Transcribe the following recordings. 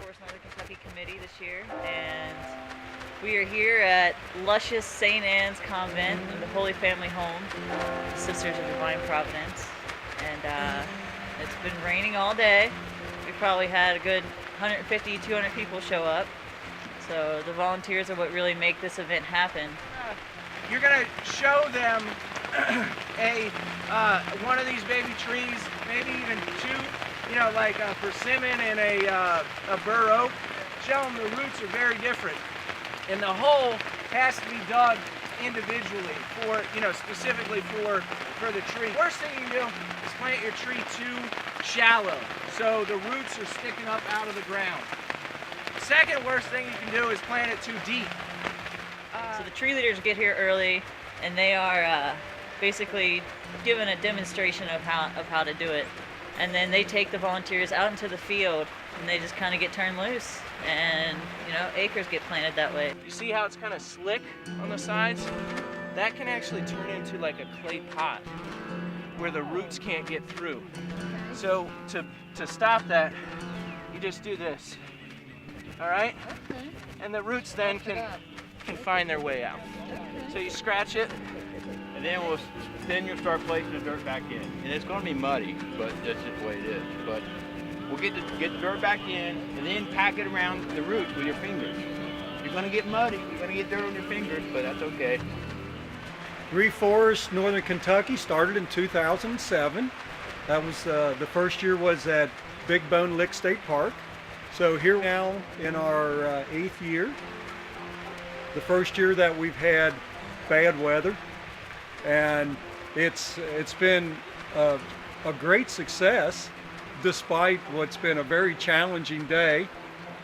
Reforest Northern Kentucky Committee this year, and we are here at luscious St. Anne's Convent of the Holy Family Home, Sisters of Divine Providence, and it's been raining all day. We probably had a good 150, 200 people show up, so the volunteers are what really make this event happen. You're going to show them one of these baby trees, maybe even two, like a persimmon and a bur oak. Show them the roots are very different. And the hole has to be dug individually for, specifically for the tree. Worst thing you can do is plant your tree too shallow, so the roots are sticking up out of the ground. Second worst thing you can do is plant it too deep. So the tree leaders get here early, and they are basically given a demonstration of how to do it. And then they take the volunteers out into the field, and they just kind of get turned loose, and acres get planted that way. You see how it's kind of slick on the sides? That can actually turn into like a clay pot where the roots can't get through. So to stop that, you just do this. All right? Okay. And the roots then can find their way out. So you scratch it, and then you'll start placing the dirt back in. And it's going to be muddy, but that's just the way it is. But we'll get the dirt back in, and then pack it around the roots with your fingers. You're going to get muddy, you're going to get dirt on your fingers, but that's okay. Reforest Northern Kentucky started in 2007. That was the first year was at Big Bone Lick State Park. So here now in our 8th year. The first year that we've had bad weather, and it's been a great success despite what's been a very challenging day.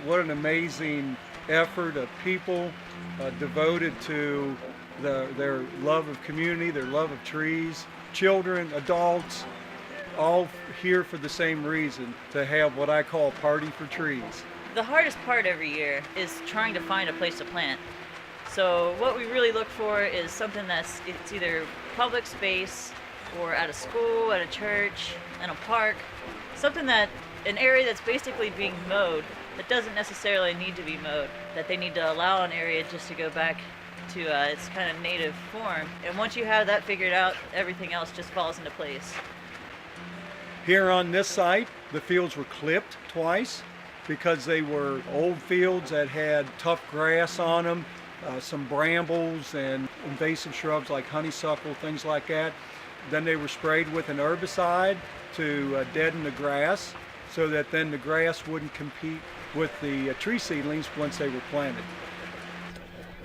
What an amazing effort of people devoted to their love of community, their love of trees, children, adults, all here for the same reason, to have what I call a party for trees. The hardest part every year is trying to find a place to plant. So what we really look for is something it's either public space or at a school, at a church, in a park, an area that's basically being mowed that doesn't necessarily need to be mowed, that they need to allow an area just to go back to its kind of native form. And once you have that figured out, everything else just falls into place. Here on this site, the fields were clipped twice because they were old fields that had tough grass on them. Some brambles and invasive shrubs like honeysuckle, things like that. Then they were sprayed with an herbicide to deaden the grass so that then the grass wouldn't compete with the tree seedlings once they were planted.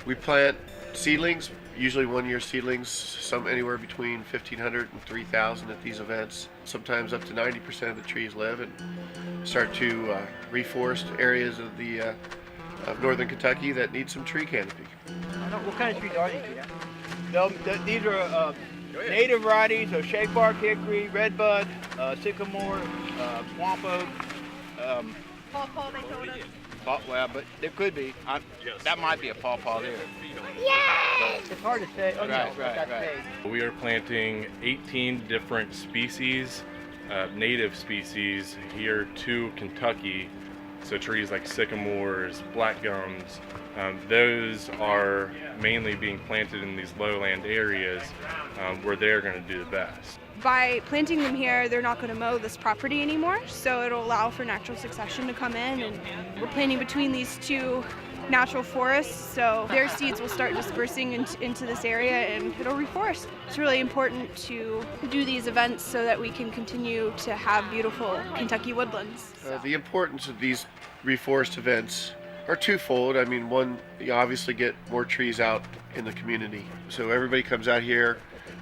We plant seedlings, usually one-year seedlings, some anywhere between 1,500 and 3,000 at these events. Sometimes up to 90% of the trees live, and start to reforest areas of northern Kentucky that need some tree canopy. What kind of trees are these? These are native varieties of shakebark hickory, redbud, sycamore, swamp oak. Pawpaw, they told us. Well, but there could be. That might be a pawpaw there. Yay! It's hard to say. Oh, Right. We are planting 18 different species, native species here to Kentucky. So trees like sycamores, black gums, those are mainly being planted in these lowland areas where they're going to do the best. By planting them here, they're not going to mow this property anymore, so it'll allow for natural succession to come in, and we're planting between these two natural forests, so their seeds will start dispersing into this area and it'll reforest. It's really important to do these events so that we can continue to have beautiful Kentucky woodlands. The importance of these reforest events are twofold. I mean, one, you obviously get more trees out in the community. So everybody comes out here,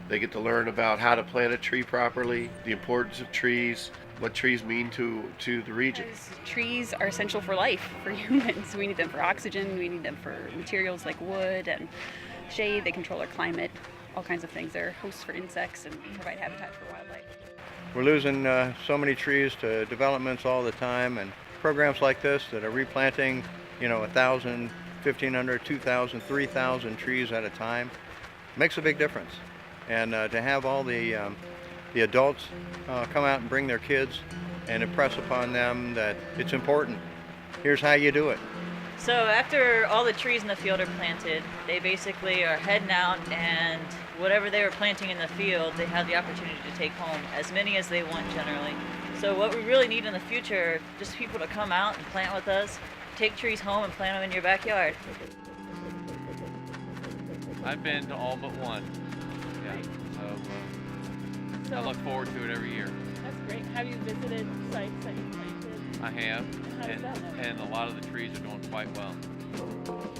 they get to learn about how to plant a tree properly, the importance of trees, what trees mean to the region. Trees are essential for life, for humans. We need them for oxygen, we need them for materials like wood and shade. They control our climate, all kinds of things. They're hosts for insects and provide habitat for wildlife. We're losing so many trees to developments all the time, and programs like this that are replanting, 1,000, 1,500, 2,000, 3,000 trees at a time makes a big difference. And to have all the adults come out and bring their kids and impress upon them that it's important here's how you do it. So after all the trees in the field are planted, they basically are heading out, and whatever they were planting in the field, they have the opportunity to take home, as many as they want generally. So what we really need in the future, just people to come out and plant with us, take trees home and plant them in your backyard. I've been to all but one. Yeah, so I look forward to it every year. That's great. Have you visited sites that you planted? I have, How does that look? and a lot of the trees are doing quite well.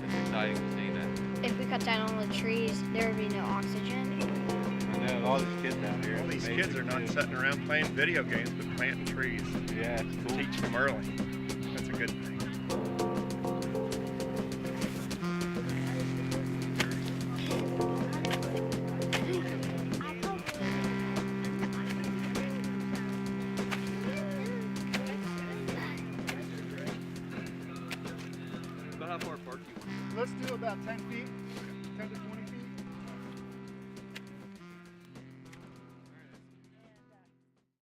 It's exciting to see that. If we cut down all the trees, there would be no oxygen. I know all these kids out here. All these kids are not sitting around playing video games, but planting trees. Yeah, it's cool. Teach them early. That's a good thing. About how far apart do you want? Let's do about 10 feet, 10 to 20